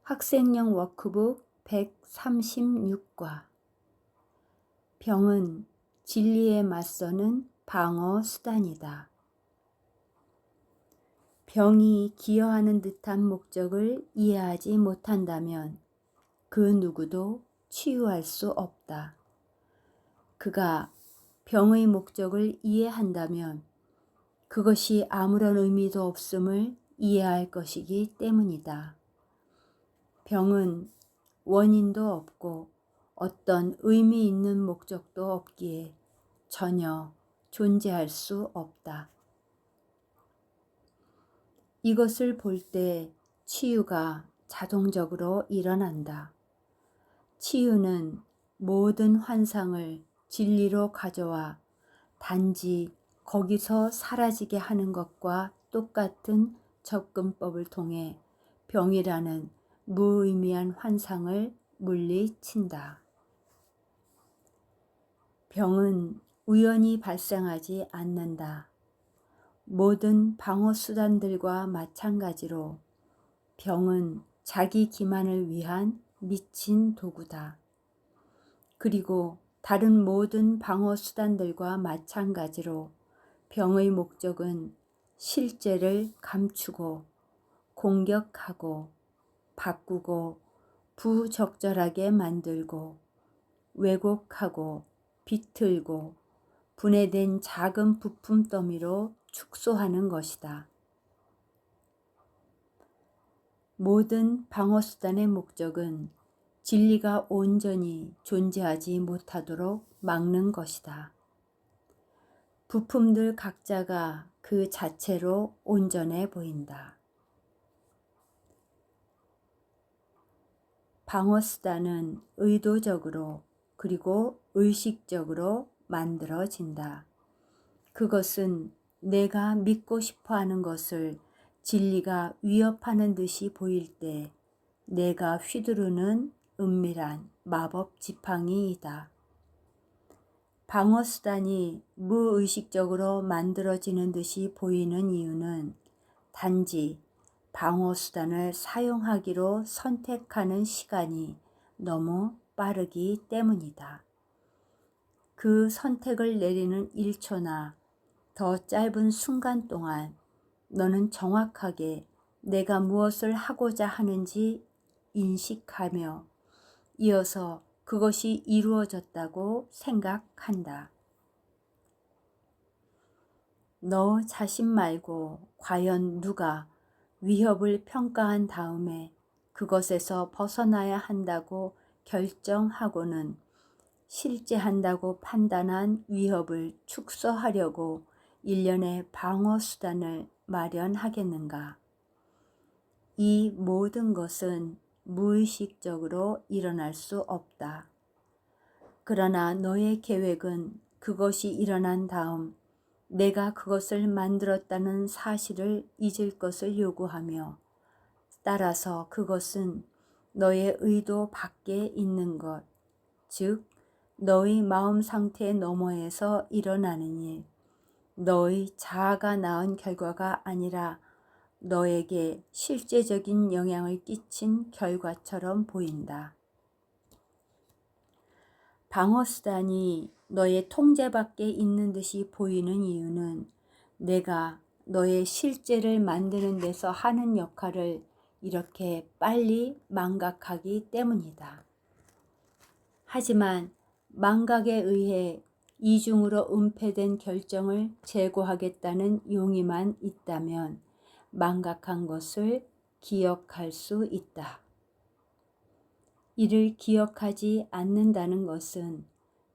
학생용 워크북 136과 병은 진리에 맞서는 방어 수단이다. 병이 기여하는 듯한 목적을 이해하지 못한다면 그 누구도 치유할 수 없다. 그가 병의 목적을 이해한다면 그것이 아무런 의미도 없음을 이해할 것이기 때문이다. 병은 원인도 없고 어떤 의미 있는 목적도 없기에 전혀 존재할 수 없다. 이것을 볼 때 치유가 자동적으로 일어난다. 치유는 모든 환상을 진리로 가져와 단지 거기서 사라지게 하는 것과 똑같은 접근법을 통해 병이라는 무의미한 환상을 물리친다. 병은 우연히 발생하지 않는다. 모든 방어 수단들과 마찬가지로 병은 자기 기만을 위한 미친 도구다. 그리고 다른 모든 방어 수단들과 마찬가지로 병의 목적은 실제를 감추고 공격하고 바꾸고 부적절하게 만들고 왜곡하고 비틀고 분해된 작은 부품 더미로 축소하는 것이다. 모든 방어수단의 목적은 진리가 온전히 존재하지 못하도록 막는 것이다. 부품들 각자가 그 자체로 온전해 보인다. 방어수단은 의도적으로 그리고 의식적으로 만들어진다. 그것은 내가 믿고 싶어 하는 것을 진리가 위협하는 듯이 보일 때 내가 휘두르는 은밀한 마법 지팡이이다. 방어수단이 무의식적으로 만들어지는 듯이 보이는 이유는 단지 방어수단을 사용하기로 선택하는 시간이 너무 빠르기 때문이다. 그 선택을 내리는 1초나 더 짧은 순간 동안 너는 정확하게 내가 무엇을 하고자 하는지 인식하며 이어서 그것이 이루어졌다고 생각한다. 너 자신 말고 과연 누가 위협을 평가한 다음에 그것에서 벗어나야 한다고 결정하고는 실제 한다고 판단한 위협을 축소하려고 일련의 방어 수단을 마련하겠는가? 이 모든 것은 무의식적으로 일어날 수 없다. 그러나 너의 계획은 그것이 일어난 다음 내가 그것을 만들었다는 사실을 잊을 것을 요구하며 따라서 그것은 너의 의도 밖에 있는 것, 즉 너의 마음 상태 너머에서 일어나는 일, 너의 자아가 낳은 결과가 아니라 너에게 실제적인 영향을 끼친 결과처럼 보인다. 방어수단이 너의 통제 밖에 있는 듯이 보이는 이유는 내가 너의 실제를 만드는 데서 하는 역할을 이렇게 빨리 망각하기 때문이다. 하지만 망각에 의해 이중으로 은폐된 결정을 제거하겠다는 용의만 있다면 망각한 것을 기억할 수 있다. 이를 기억하지 않는다는 것은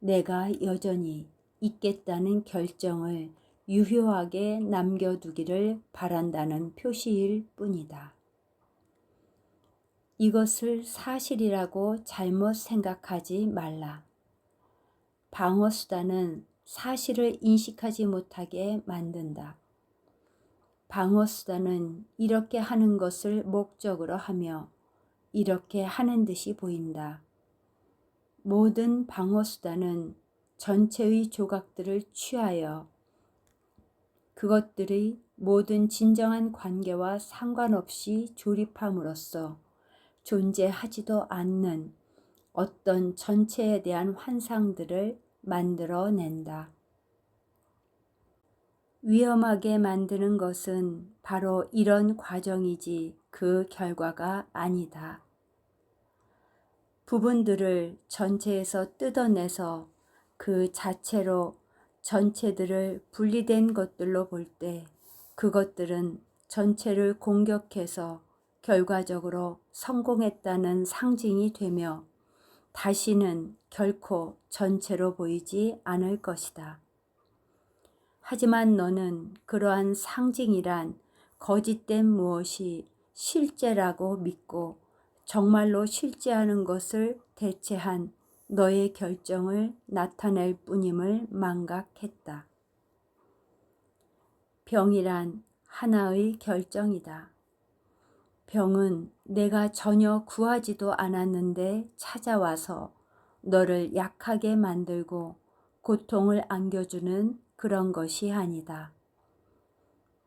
내가 여전히 있겠다는 결정을 유효하게 남겨두기를 바란다는 표시일 뿐이다. 이것을 사실이라고 잘못 생각하지 말라. 방어수단은 사실을 인식하지 못하게 만든다. 방어수단은 이렇게 하는 것을 목적으로 하며 이렇게 하는 듯이 보인다. 모든 방어수단은 전체의 조각들을 취하여 그것들의 모든 진정한 관계와 상관없이 조립함으로써 존재하지도 않는 어떤 전체에 대한 환상들을 만들어낸다. 위험하게 만드는 것은 바로 이런 과정이지 그 결과가 아니다. 부분들을 전체에서 뜯어내서 그 자체로 전체들을 분리된 것들로 볼 때 그것들은 전체를 공격해서 결과적으로 성공했다는 상징이 되며 다시는 결코 전체로 보이지 않을 것이다. 하지만 너는 그러한 상징이란 거짓된 무엇이 실제라고 믿고 정말로 실제하는 것을 대체한 너의 결정을 나타낼 뿐임을 망각했다. 병이란 하나의 결정이다. 병은 내가 전혀 구하지도 않았는데 찾아와서 너를 약하게 만들고 고통을 안겨주는 그런 것이 아니다.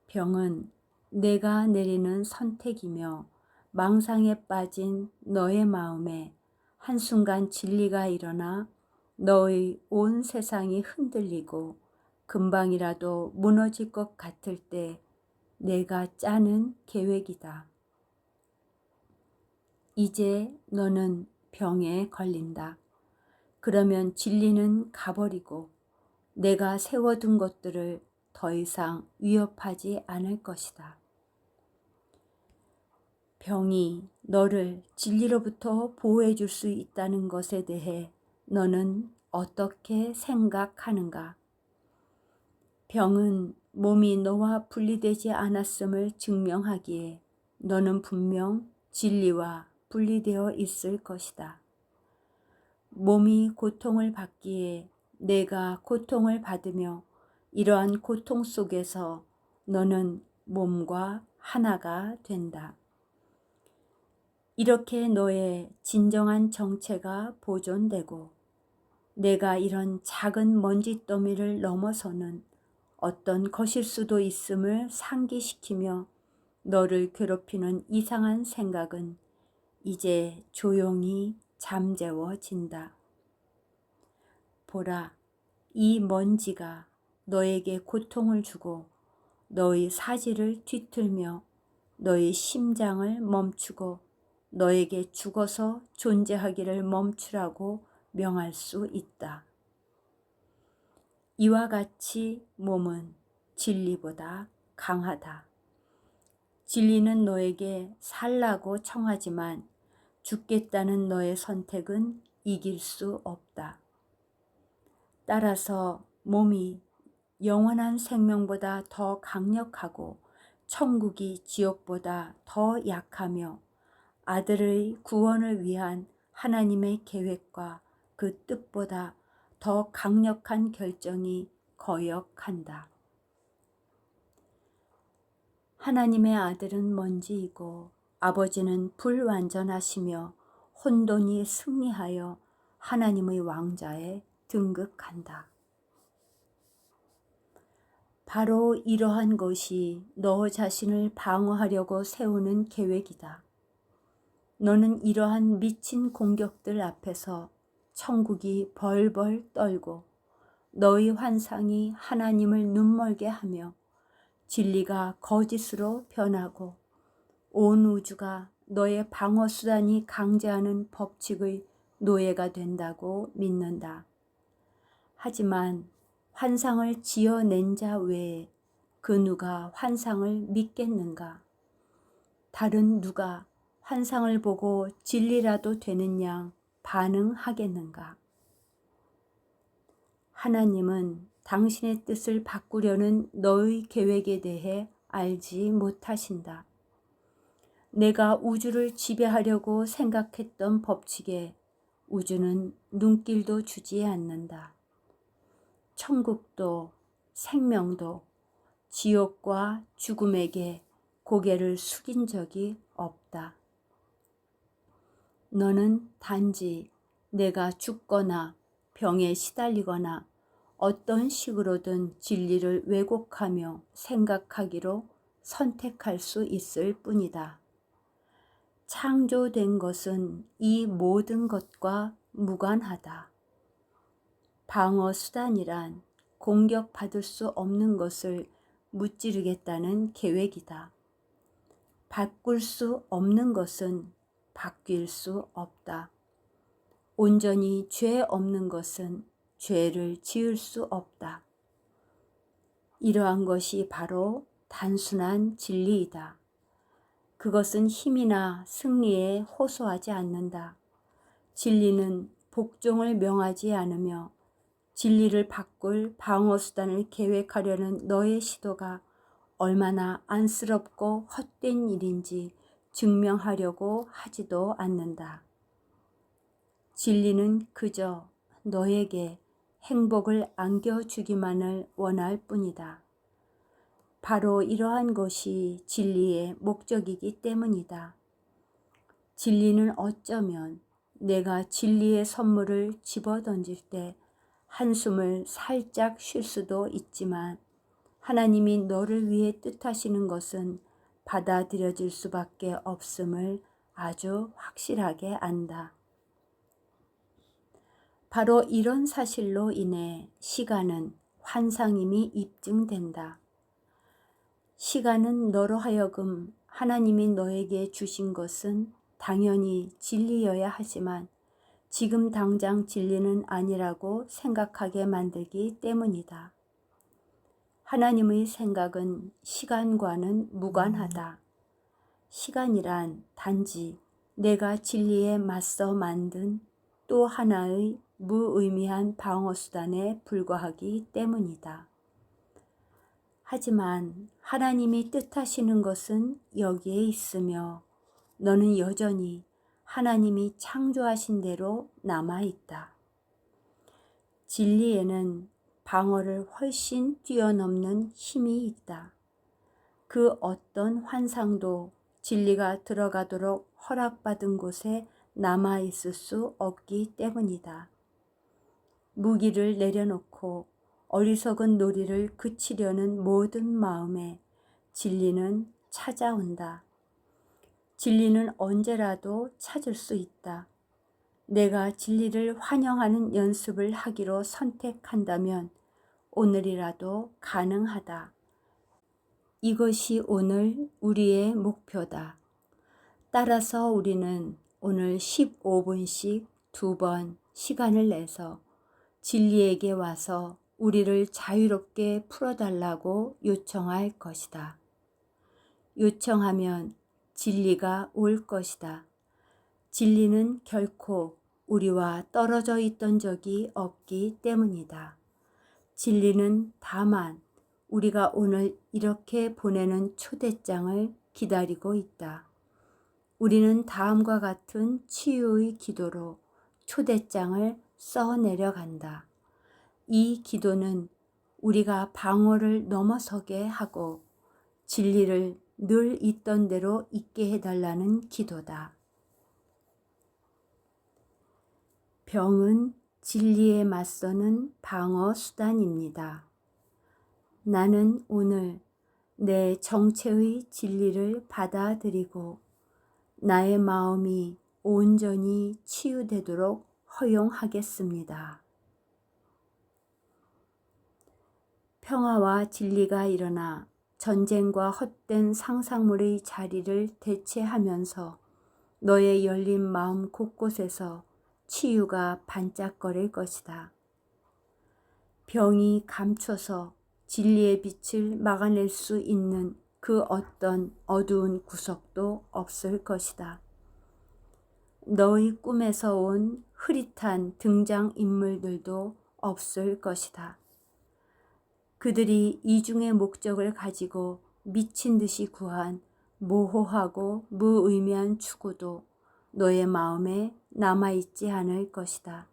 병은 내가 내리는 선택이며 망상에 빠진 너의 마음에 한순간 진리가 일어나 너의 온 세상이 흔들리고 금방이라도 무너질 것 같을 때 내가 짜는 계획이다. 이제 너는 병에 걸린다. 그러면 진리는 가버리고 내가 세워둔 것들을 더 이상 위협하지 않을 것이다. 병이 너를 진리로부터 보호해 줄 수 있다는 것에 대해 너는 어떻게 생각하는가? 병은 몸이 너와 분리되지 않았음을 증명하기에 너는 분명 진리와 분리되어 있을 것이다. 몸이 고통을 받기에 내가 고통을 받으며 이러한 고통 속에서 너는 몸과 하나가 된다. 이렇게 너의 진정한 정체가 보존되고 내가 이런 작은 먼지더미를 넘어서는 어떤 것일 수도 있음을 상기시키며 너를 괴롭히는 이상한 생각은 이제 조용히 잠재워진다. 보라, 이 먼지가 너에게 고통을 주고 너의 사지를 뒤틀며 너의 심장을 멈추고 너에게 죽어서 존재하기를 멈추라고 명할 수 있다. 이와 같이 몸은 진리보다 강하다. 진리는 너에게 살라고 청하지만 죽겠다는 너의 선택은 이길 수 없다. 따라서 몸이 영원한 생명보다 더 강력하고 천국이 지옥보다 더 약하며 아들의 구원을 위한 하나님의 계획과 그 뜻보다 더 강력한 결정이 거역한다. 하나님의 아들은 먼지이고 아버지는 불완전하시며 혼돈이 승리하여 하나님의 왕자에 등극한다. 바로 이러한 것이 너 자신을 방어하려고 세우는 계획이다. 너는 이러한 미친 공격들 앞에서 천국이 벌벌 떨고 너의 환상이 하나님을 눈멀게 하며 진리가 거짓으로 변하고 온 우주가 너의 방어수단이 강제하는 법칙의 노예가 된다고 믿는다. 하지만 환상을 지어낸 자 외에 그 누가 환상을 믿겠는가? 다른 누가 환상을 보고 진리라도 되는 양 반응하겠는가? 하나님은 당신의 뜻을 바꾸려는 너의 계획에 대해 알지 못하신다. 내가 우주를 지배하려고 생각했던 법칙에 우주는 눈길도 주지 않는다. 천국도 생명도 지옥과 죽음에게 고개를 숙인 적이 없다. 너는 단지 내가 죽거나 병에 시달리거나 어떤 식으로든 진리를 왜곡하며 생각하기로 선택할 수 있을 뿐이다. 창조된 것은 이 모든 것과 무관하다. 방어 수단이란 공격받을 수 없는 것을 무찌르겠다는 계획이다. 바꿀 수 없는 것은 바뀔 수 없다. 온전히 죄 없는 것은 죄를 지을 수 없다. 이러한 것이 바로 단순한 진리이다. 그것은 힘이나 승리에 호소하지 않는다. 진리는 복종을 명하지 않으며 진리를 바꿀 방어수단을 계획하려는 너의 시도가 얼마나 안쓰럽고 헛된 일인지 증명하려고 하지도 않는다. 진리는 그저 너에게 행복을 안겨주기만을 원할 뿐이다. 바로 이러한 것이 진리의 목적이기 때문이다. 진리는 어쩌면 내가 진리의 선물을 집어던질 때 한숨을 살짝 쉴 수도 있지만 하나님이 너를 위해 뜻하시는 것은 받아들여질 수밖에 없음을 아주 확실하게 안다. 바로 이런 사실로 인해 시간은 환상임이 입증된다. 시간은 너로 하여금 하나님이 너에게 주신 것은 당연히 진리여야 하지만 지금 당장 진리는 아니라고 생각하게 만들기 때문이다. 하나님의 생각은 시간과는 무관하다. 시간이란 단지 내가 진리에 맞서 만든 또 하나의 무의미한 방어수단에 불과하기 때문이다. 하지만 하나님이 뜻하시는 것은 여기에 있으며 너는 여전히 하나님이 창조하신 대로 남아있다. 진리에는 방어를 훨씬 뛰어넘는 힘이 있다. 그 어떤 환상도 진리가 들어가도록 허락받은 곳에 남아있을 수 없기 때문이다. 무기를 내려놓고 어리석은 놀이를 그치려는 모든 마음에 진리는 찾아온다. 진리는 언제라도 찾을 수 있다. 내가 진리를 환영하는 연습을 하기로 선택한다면 오늘이라도 가능하다. 이것이 오늘 우리의 목표다. 따라서 우리는 오늘 15분씩 2번 시간을 내서 진리에게 와서 우리를 자유롭게 풀어달라고 요청할 것이다. 요청하면 진리가 올 것이다. 진리는 결코 우리와 떨어져 있던 적이 없기 때문이다. 진리는 다만 우리가 오늘 이렇게 보내는 초대장을 기다리고 있다. 우리는 다음과 같은 치유의 기도로 초대장을 써 내려간다. 이 기도는 우리가 방어를 넘어서게 하고 진리를 늘 있던 대로 있게 해달라는 기도다. 병은 진리에 맞서는 방어 수단입니다. 나는 오늘 내 정체의 진리를 받아들이고 나의 마음이 온전히 치유되도록 허용하겠습니다. 평화와 진리가 일어나 전쟁과 헛된 상상물의 자리를 대체하면서 너의 열린 마음 곳곳에서 치유가 반짝거릴 것이다. 병이 감춰서 진리의 빛을 막아낼 수 있는 그 어떤 어두운 구석도 없을 것이다. 너의 꿈에서 온 흐릿한 등장인물들도 없을 것이다. 그들이 이중의 목적을 가지고 미친 듯이 구한 모호하고 무의미한 추구도 너의 마음에 남아있지 않을 것이다.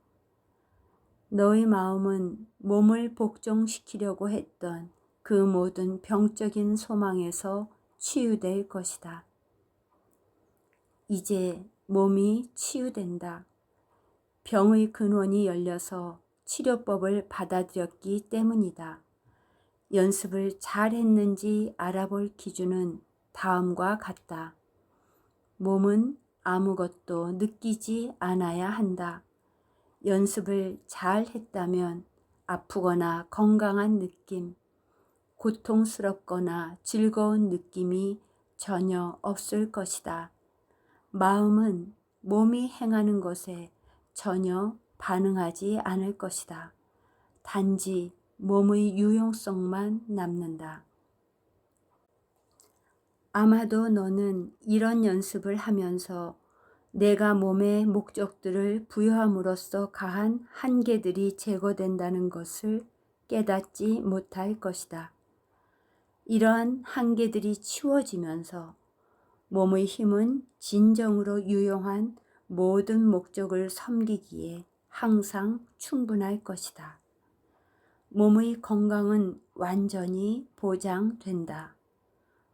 너의 마음은 몸을 복종시키려고 했던 그 모든 병적인 소망에서 치유될 것이다. 이제 몸이 치유된다. 병의 근원이 열려서 치료법을 받아들였기 때문이다. 연습을 잘 했는지 알아볼 기준은 다음과 같다. 몸은 아무것도 느끼지 않아야 한다. 연습을 잘 했다면 아프거나 건강한 느낌, 고통스럽거나 즐거운 느낌이 전혀 없을 것이다. 마음은 몸이 행하는 것에 전혀 반응하지 않을 것이다. 단지 몸의 유용성만 남는다. 아마도 너는 이런 연습을 하면서 내가 몸에 목적들을 부여함으로써 가한 한계들이 제거된다는 것을 깨닫지 못할 것이다. 이러한 한계들이 치워지면서 몸의 힘은 진정으로 유용한 모든 목적을 섬기기에 항상 충분할 것이다. 몸의 건강은 완전히 보장된다.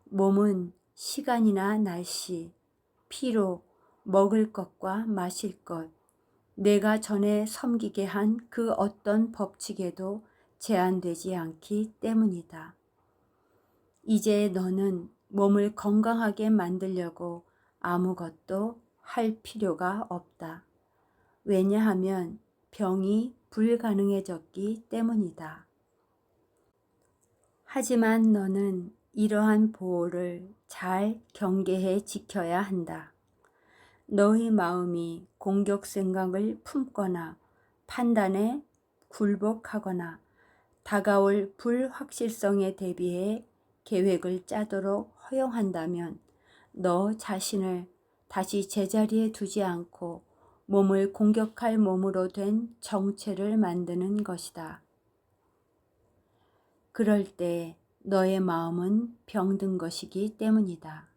몸은 시간이나 날씨, 피로, 먹을 것과 마실 것, 내가 전에 섬기게 한 그 어떤 법칙에도 제한되지 않기 때문이다. 이제 너는 몸을 건강하게 만들려고 아무것도 할 필요가 없다. 왜냐하면 병이 불가능해졌기 때문이다. 하지만 너는 이러한 보호를 잘 경계해 지켜야 한다. 너의 마음이 공격 생각을 품거나 판단에 굴복하거나 다가올 불확실성에 대비해 계획을 짜도록 허용한다면 너 자신을 다시 제자리에 두지 않고 몸을 공격할 몸으로 된 정체를 만드는 것이다. 그럴 때 너의 마음은 병든 것이기 때문이다.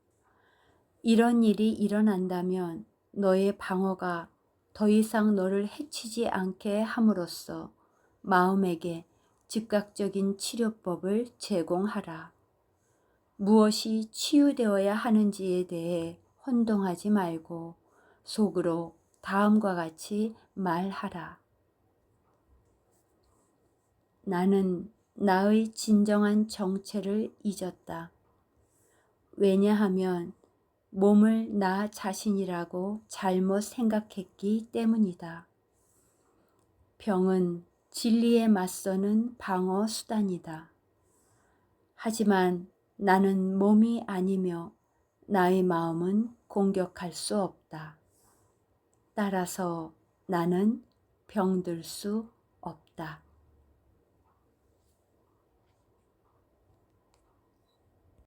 이런 일이 일어난다면 너의 방어가 더 이상 너를 해치지 않게 함으로써 마음에게 즉각적인 치료법을 제공하라. 무엇이 치유되어야 하는지에 대해 혼동하지 말고 속으로 다음과 같이 말하라. 나는 나의 진정한 정체를 잊었다. 왜냐하면 몸을 나 자신이라고 잘못 생각했기 때문이다. 병은 진리에 맞서는 방어 수단이다. 하지만 나는 몸이 아니며 나의 마음은 공격할 수 없다. 따라서 나는 병들 수 없다.